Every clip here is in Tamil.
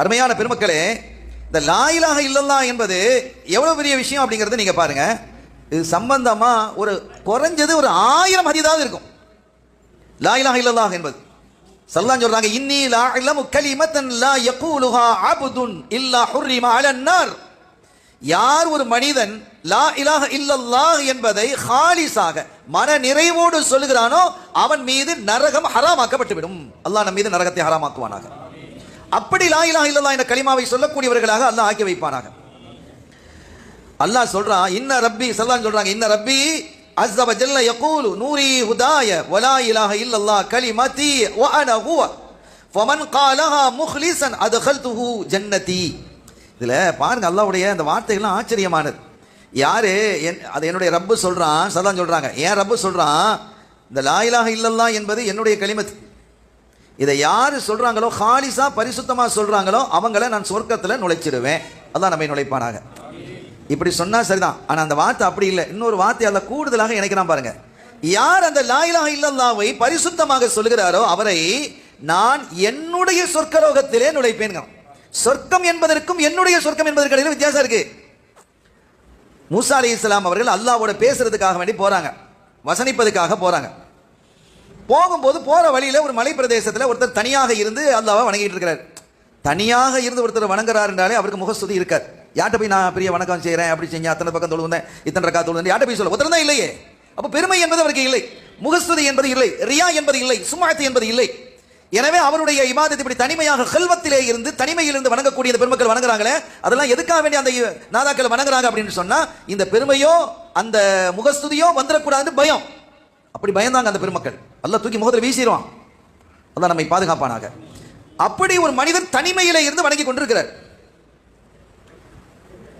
அருமையான பெருமக்களே, இந்த லா இலாஹ இல்லல்லாஹ் என்பது எவ்வளவு பெரிய விஷயம் அப்படிங்கறத நீங்க பாருங்க. இது சம்பந்தமா ஒரு குறைஞ்சது ஒரு 1000 ஹதீஸாவது இருக்கும். லா இலாஹ இல்லல்லாஹ் என்பது ஸல்லல்லாஹு சொல்றாங்க, இன்னி லா இலமு கலிமத்தன் லா யகூலுஹா அப்துன் இல்லா ஹுர்ரிம அலன்னார். யார் ஒரு மனிதன் லா இலாஹ இல்லல்லாஹ் என்பதை ஹாலிஸாக மன நிறைவோடு சொல்லுகிறானோ அவன் மீது நரகம் ஹராமாக்கப்பட்டுவிடும். அல்லாஹ் நம் மீது நரகத்தை ஹராமாக்குவானாக. அப்படி லா இலாஹ இல்லல்லாஹ் என்ற கலிமாவை சொல்லக்கூடியவர்களாக அல்லாஹ் ஆக்கி வைப்பானாக. அல்லாஹ் சொல்றான், இன்ன ரப்பி, ஸல்லல்லாஹு சொல்றாங்க, இன்ன ரப்பி அஸ்ஸ வ ஜல்ல யகூலு நூரி ஹுதாய வ லா இலாஹ இல்லல்லாஹ் கலிமதி வ அன ஹுவ ஃபமன் காலஹா முக்லிஸன் அத்கல்துஹு ஜன்னதி. இதுல பாருங்க, அல்லாஹ்வுடைய அந்த வார்த்தைகள்லாம் ஆச்சரியமானது. யாரு அது என்னுடைய ரப்பு சொல்றான், ஸல்லல்லாஹு சொல்றாங்க, ஏன் ரப்பு சொல்றான், இந்த லா இலாஹ இல்லல்லாஹ் என்பது என்னுடைய கலிமத். இதை யாரு சொல்றாங்களோ, ஹாலிஸா பரிசுத்தமா சொல்றாங்களோ அவங்கள நான் சொர்க்கத்துல நுழைச்சிடுவேன். அல்லாஹ் நம்மை நுழைப்பானாக. இப்படி சொன்னா சரிதான், ஆனா அந்த வார்த்தை அப்படி இல்லை. இன்னொரு வார்த்தை அல்லாஹ் கூடுதலாக இணைக்கிறான் பாருங்க. யார் அந்த லா இலாஹ இல்லல்லாஹ்வை பரிசுத்தமாக சொல்கிறாரோ அவரை நான் என்னுடைய சொர்க்கலோகத்திலே நுழைப்பேன். சொர்க்கம் என்பதற்கும் என்னுடைய சொர்க்கம் என்பதற்கு இடையில வித்தியாசம் இருக்கு. மூசா அலைஹிஸ்ஸலாம் அவர்கள் அல்லாஹ்வோட பேசுறதுக்காக வேண்டி போறாங்க, வசனிப்பதுக்காக போறாங்க. போகும்போது போற வழியில ஒரு மலை பிரதேசத்தில் ஒருத்தர் தனியாக இருந்து அல்லாஹ்வை வணங்கிட்டு இருக்கிறார். தனியாக இருந்து ஒருத்தர் வணங்குறாரு என்றாலே அவருக்கு முகஸ்துதி இருக்கார். யார்கிட்ட போய் நான் பெரிய வணக்கம் செய்கிறேன், அப்படி செஞ்சேன், அத்தனை பக்கம் தொழுந்தேன், இத்தனை ரக்கா தொழுந்தேன், யார்கிட்ட போய் சொல்ல ஒருத்தர் தான் இல்லையே. அப்போ பெருமை என்பது அவருக்கு இல்லை, முகஸ்துதி என்பது இல்லை, ரியா என்பது இல்லை, சும்மாத்து என்பது இல்லை. எனவே அவருடைய இபாதத் இப்படி தனிமையாக கல்வத்திலே இருந்து தனிமையிலிருந்து வணங்கக்கூடிய இந்த பெருமக்கள் வணங்குறாங்களே, அதெல்லாம் எதுக்காக வேண்டிய அந்த நாதாக்கள் வணங்குறாங்க அப்படின்னு சொன்னா, இந்த பெருமையோ அந்த முகஸ்துதியோ வந்துடக்கூடாதுன்னு பயம். அப்படி பயந்தாங்க அந்த பெருமக்கள். அல்லாஹ் தூக்கி முகத்தில் வீசிடுவான். அல்லாஹ் நம்மை பாதுகாப்பானாக. அப்படி ஒரு மனிதர் தனிமையில இருந்து வணங்கி கொண்டிருக்கிறார்.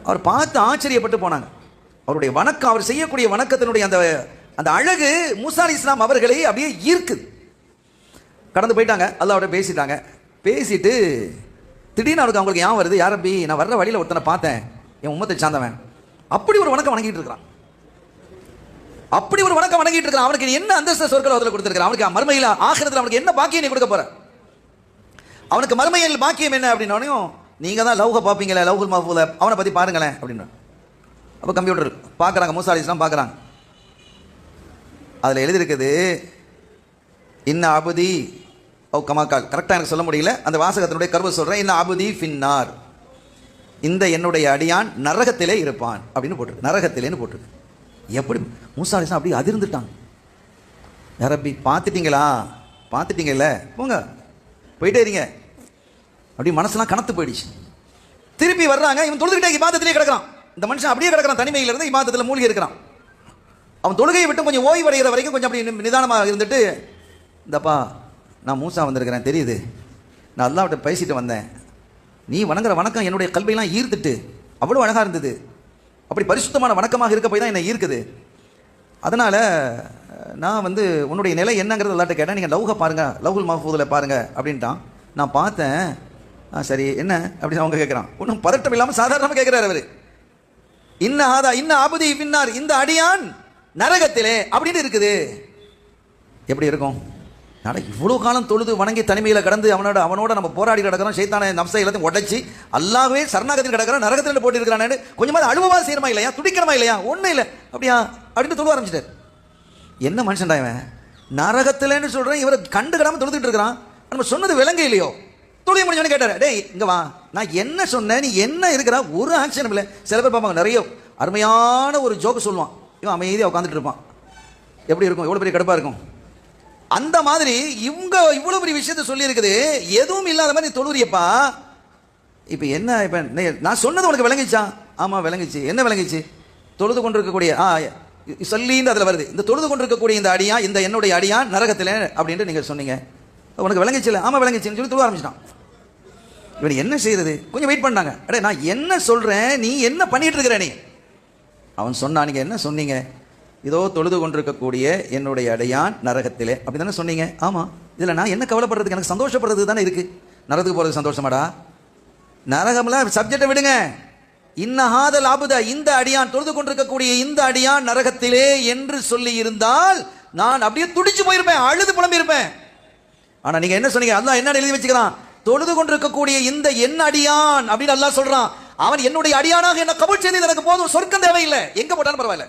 அவர் பார்த்து ஆச்சரியப்பட்டு போனாங்க. அவருடைய வணக்கம், அவர் செய்யக்கூடிய வணக்கத்தினுடைய அந்த அந்த அழகு மூசா அலைஹிஸ்ஸலாம் அவர்களை அப்படியே ஈர்க்குது. கடந்து போயிட்டாங்க, அல்லாஹ்வோட பேசிட்டாங்க. பேசிட்டு திடீர்னு அவங்களுக்கு ஞாபகம் வருது, யா ரப்பி, நான் வர்ற வழியில் ஒருத்தனை பார்த்தேன், என் உம்மத்தை சார்ந்தவன், அப்படி ஒரு வணக்கம் வணங்கிட்டு இருக்கிறான். அப்படி ஒரு வணக்கம் வணங்கிட்டு இருக்கிறான். அவனுக்கு என்ன அந்தஸ்து சொர்க்கலோகத்தில் கொடுத்திருக்கிறான், அவனுக்கு மறுமையில் ஆகிரத்தில் அவனுக்கு என்ன பாக்கியம் நீ கொடுக்க போற, அவனுக்கு மறுமையில் பாக்கியம் என்ன அப்படின்னாலும், நீங்க தான் லௌக பார்ப்பீங்களே, லௌகுல் மஹ்ஃபூல, அவனை பத்தி பாருங்களேன் அப்படின்னு. அப்போ கம்ப்யூட்டர் பார்க்குறாங்க, மூசா அலைஹிஸ்ஸலாம் பார்க்குறாங்க. அதில் எழுதியிருக்குது, இன்ன அபுதி ஓ கமாக்கால், கரெக்டாக எனக்கு சொல்ல முடியல, அந்த வாசகத்தினுடைய கருவை சொல்கிறேன், இன்ன அபுதி ஃபின்னார், இந்த என்னுடைய அடியான் நரகத்திலே இருப்பான் அப்படின்னு போட்டுருக்கு, நரகத்திலேன்னு போட்டுருக்கு. எப்படி மூசா அலைஹிஸ்ஸலாம் அப்படி அதிர்ந்துட்டாங்க. யா ரப்பி, பார்த்துட்டீங்களா, பார்த்துட்டீங்கல்ல, போங்க போயிட்டே இருங்க. அப்படி மனசுலாம் கனத்து போயிடுச்சு. திருப்பி வர்றாங்க, இவன் தொழுதுகிட்டே இபாதத்திலே கிடக்கிறான். இந்த மனுஷன் அப்படியே கிடக்கிறான், தனிமையில் இருந்து இபாதத்தில் மூழ்கி இருக்கிறான். அவன் தொழுகையை விட்டு கொஞ்சம் ஓய்வு அடைகிற வரைக்கும் கொஞ்சம் அப்படி நிதானமாக இருந்துட்டு, இந்தப்பா நான் மூசா வந்திருக்கிறேன் தெரியுது, நான் அல்லாஹ்விட்ட பேசிட்டு வந்தேன், நீ வணங்குற வணக்கம் என்னுடைய கல்வியெல்லாம் ஈர்த்துட்டு அவ்வளோ அழகாக இருந்தது, அப்படி பரிசுத்தமான வணக்கமாக இருக்க போய் தான் என்னை ஈர்க்குது. அதனால் நான் உன்னுடைய நிலை என்னங்கிறது எல்லாட்ட கேட்டேன், நீங்கள் லௌக பாருங்கள், லௌகுல் மஹ்ஃபூதில் பாருங்கள் அப்படின்ட்டான். நான் பார்த்தேன். சரி என்ன அப்படின்னு அவங்க கேட்குறான். ஒன்றும் பதட்டம் இல்லாமல் சாதாரணமாக கேட்குறாரு அவர். இன்ன ஆதா இன்ன அபுதி பின்னார், இந்த அடியான் நரகத்திலே அப்படின்னு இருக்குது. எப்படி இருக்கும்? இவ்வளோ காலம் தொழுது வணங்கி தனிமையில் கடந்து அவனோட நம்ம போராடி கிடக்கிறோம், சைத்தான நப்சை எல்லாத்தையும் உடைச்சி அல்லாஹ்வே சரணாகத்தில் கிடக்கிறோம், நரகத்தில் போட்டு இருக்கிறானு கொஞ்சமாக அழுவவா செய்யணுமா இல்லையா, துடிக்கணுமா இல்லையா, ஒன்றும் இல்லை அப்படியா அப்படின்னு தொழுவ ஆரம்பிச்சிட்டார். என்ன மனுஷன்டா இவன், நரகத்தில்னு சொல்கிறேன், இவரை கண்டு கிடாமல் தொழுதுட்டு இருக்கிறான், நம்ம சொன்னது விளங்க இல்லையோ. தொழில் முடிஞ்சோன்னு கேட்டார், டேய் இங்கே வா, நான் என்ன சொன்னேன், நீ என்ன இருக்கிறா, ஒரு ஆக்ஷனும் இல்லை. சில பேர் பார்ப்பாங்க, நிறைய அருமையான ஒரு ஜோக்கு சொல்லுவான், இவன் அமைதியாக உட்காந்துட்டு இருப்பான். எப்படி இருக்கும், எவ்வளோ பெரிய கடுப்பாக இருக்கும். அந்த மாதிரி இவங்க இவ்வளோ பெரிய விஷயத்த சொல்லி இருக்குது, எதுவும் இல்லாத மாதிரி நீ தொழுறியப்பா. இப்போ என்ன, இப்போ நான் சொன்னது உனக்கு விளங்கிச்சா? ஆமாம் விளங்கிச்சு. என்ன விளங்கிச்சு? தொழுது கொண்டிருக்கக்கூடிய சொல்லின்னு அதில் வருது, இந்த தொழுது கொண்டிருக்கக்கூடிய இந்த அடியான், இந்த என்னுடைய அடியான் நரகத்தில் அப்படின்ட்டு நீங்கள் சொன்னீங்க, உனக்கு விளங்கிச்சு இல்லை? ஆமாம் விளங்கிச்சுன்னு சொல்லி தொழ ஆரம்பிச்சிட்டான். இவன் என்ன செய்யறது? கொஞ்சம் வெயிட் பண்ணாங்க. அடே நான் என்ன சொல்கிறேன், நீ என்ன பண்ணிட்டு இருக்கிற நீ? அவன் சொன்னான், நீங்கள் என்ன சொன்னீங்க? இதோ தொழுது கொண்டிருக்கக்கூடிய என்னுடைய அடியான் நரகத்திலே அப்படி தானே சொன்னீங்க? ஆமாம். இதில் நான் என்ன கவலைப்படுறதுக்கு, எனக்கு சந்தோஷப்படுறது தானே இருக்குது. நரகத்துக்கு போகிறது சந்தோஷமாடா? நரகம்லாம் சப்ஜெக்டை விடுங்க. இன்னஹாதல் அபுத, இந்த அடியான் தொழுது கொண்டிருக்கக்கூடிய இந்த அடியான் நரகத்திலே என்று சொல்லி இருந்தால் நான் அப்படியே துடிச்சு போயிருப்பேன், அழுது புலம்பி இருப்பேன். ஆனால் நீங்கள் என்ன சொன்னீங்க? அல்லாஹ் என்ன எழுதி வச்சுக்கிறான், தொழுது கொண்டிருக்கக்கூடிய இந்த என் அடியான் அப்படின்னு அல்லாஹ் சொல்றான். அவன் என்னுடைய அடியானாக என்ன கபூல் செய்து எனக்கு போதும், சொர்க்கம் தேவையில்லை, எங்க போட்டாலும் பரவாயில்ல,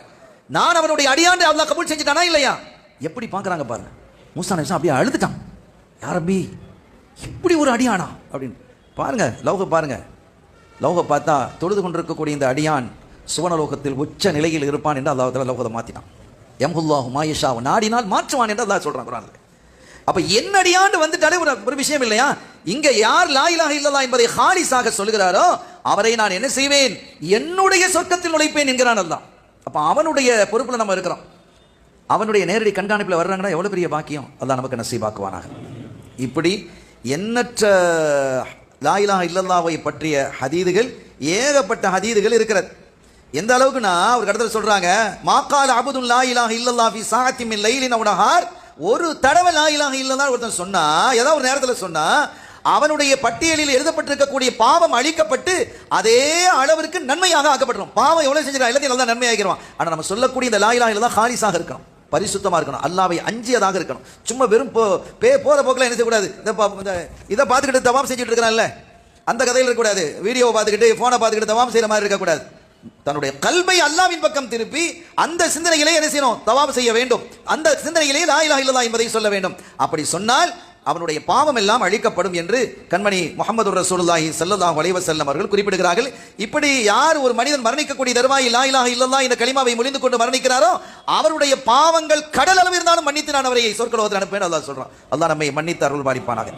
நான் அவனுடைய அடியான் அல்லாஹ் கபூல் செஞ்சுட்டானா இல்லையா? எப்படி பார்க்கறாங்க பாருங்க. மூசா நபி அப்படியே அழுதுட்டான். யா ரப்பி, இப்படி ஒரு அடியானா அப்படின்னு பாருங்க. லௌக பாருங்க, லௌக பார்த்தா தொழுது கொண்டிருக்கக்கூடிய இந்த அடியான் சுவனலோகத்தில் உச்ச நிலையில் இருப்பான் என்று அல்லாஹ் தஆலா லௌகத்தை மாத்தினான். யம்ஹுல்லாஹு மா யஷா, நாடினால் மாற்றுவான் என்று அல்லாஹ் சொல்றான் குர்ஆன்ல. அப்ப என்னடியாண்டு வந்துட்டாலே ஒரு விஷயம் இல்லையா? இங்க யார் லா இலாஹ இல்லல்லாஹ் என்பதை ஹாலிஸாக சொல்கிறாரோ அவரை நான் என்ன செய்வேன், என்னுடைய சொர்க்கத்தில் நுழைப்பேன் என்கிறான் அல்லாஹ். அப்ப அவனுடைய பொறுப்புல நம்ம இருக்கிறோம். அவனுடைய நேரடி கண்காணிப்பில் வர்றாங்கன்னா எவ்வளவு பெரிய பாக்கியம் அல்லாஹ் நமக்கு நசீபாக்குவானாக. இப்படி எண்ணற்ற லா இலாஹ இல்லல்லாஹ்வை பற்றிய ஹதீதுகள், ஏகப்பட்ட ஹதீதுகள் இருக்கிறது. எந்த அளவுக்குன்னா ஒரு இடத்துல சொல்றாங்க, மாகால அபுதுல் லா இலாஹ இல்லல்லாஹ் ஃபி ஸாஅத்தின் மின் லைலின் அவ் நஹார், ஒரு தடவை லா இலாஹ இல்லல்லாஹ் ஒருத்தன் சொன்னா, ஏதாவது ஒரு நேரத்தில் சொன்னா அவனுடைய பட்டியலில் எழுதப்பட்டிருக்கக்கூடிய பாவம் அழிக்கப்பட்டு அதே அளவிற்கு நன்மையாக ஆக்கப்பட்டுரும். பாவம் எவ்வளவு செஞ்சிருக்கா எல்லாத்தையும் நல்லா நன்மை ஆகிடுவான். ஆனா நம்ம சொல்லக்கூடிய இந்த லா இலாஹ இல்லல்லாஹ் ஹாலிஸாக இருக்கணும், பரிசுத்தமா இருக்கணும், அல்லாஹ்வை அஞ்சியதாக இருக்கணும். சும்மா வெறும் போற போக்கில் என்ன செய்யக்கூடாது, இதை பார்த்துக்கிட்டு தவாம் செஞ்சுட்டு இருக்கிறான்ல அந்த கதையில் இருக்கக்கூடாது, வீடியோவை பார்த்துக்கிட்டு போனை பார்த்துக்கிட்டு தவாம் செய்யற மாதிரி இருக்கக்கூடாது. தன்னுடைய கல்வை அல்லாஹ்வின் பக்கம் திருப்பி அந்த சிந்தனையிலே என்ன செய்யணும், தவாப் செய்ய வேண்டும். அந்த சிந்தனையிலே லா இலாஹ இல்லல்லாஹ் என்பதை சொல்ல வேண்டும். அப்படி சொன்னால் அவனுடைய பாவம் எல்லாம் அழிக்கப்படும் என்று கண்மணி முஹம்மது ரசூலுல்லாஹி ஸல்லல்லாஹு அலைஹி வஸல்லம் அவர்கள் குறிப்பிடுகிறார்கள். இப்படி யார் ஒரு மனிதன் மரணிக்கக்கூடிய தருவாயில் லா இலாஹ இல்லல்லாஹ் இந்த கலிமாவை மொழிந்து கொண்டு மரணிக்கிறாரோ அவருடைய பாவங்கள் கடல் அளவு இருந்தாலும் மன்னித்து நான் அவரை சொர்க்கலோகத்தில் அனுப்புவேன் அல்லாஹ் சொல்றான். அல்லாஹ் நம்மை மன்னித்து அருள் பாலிப்பானாக.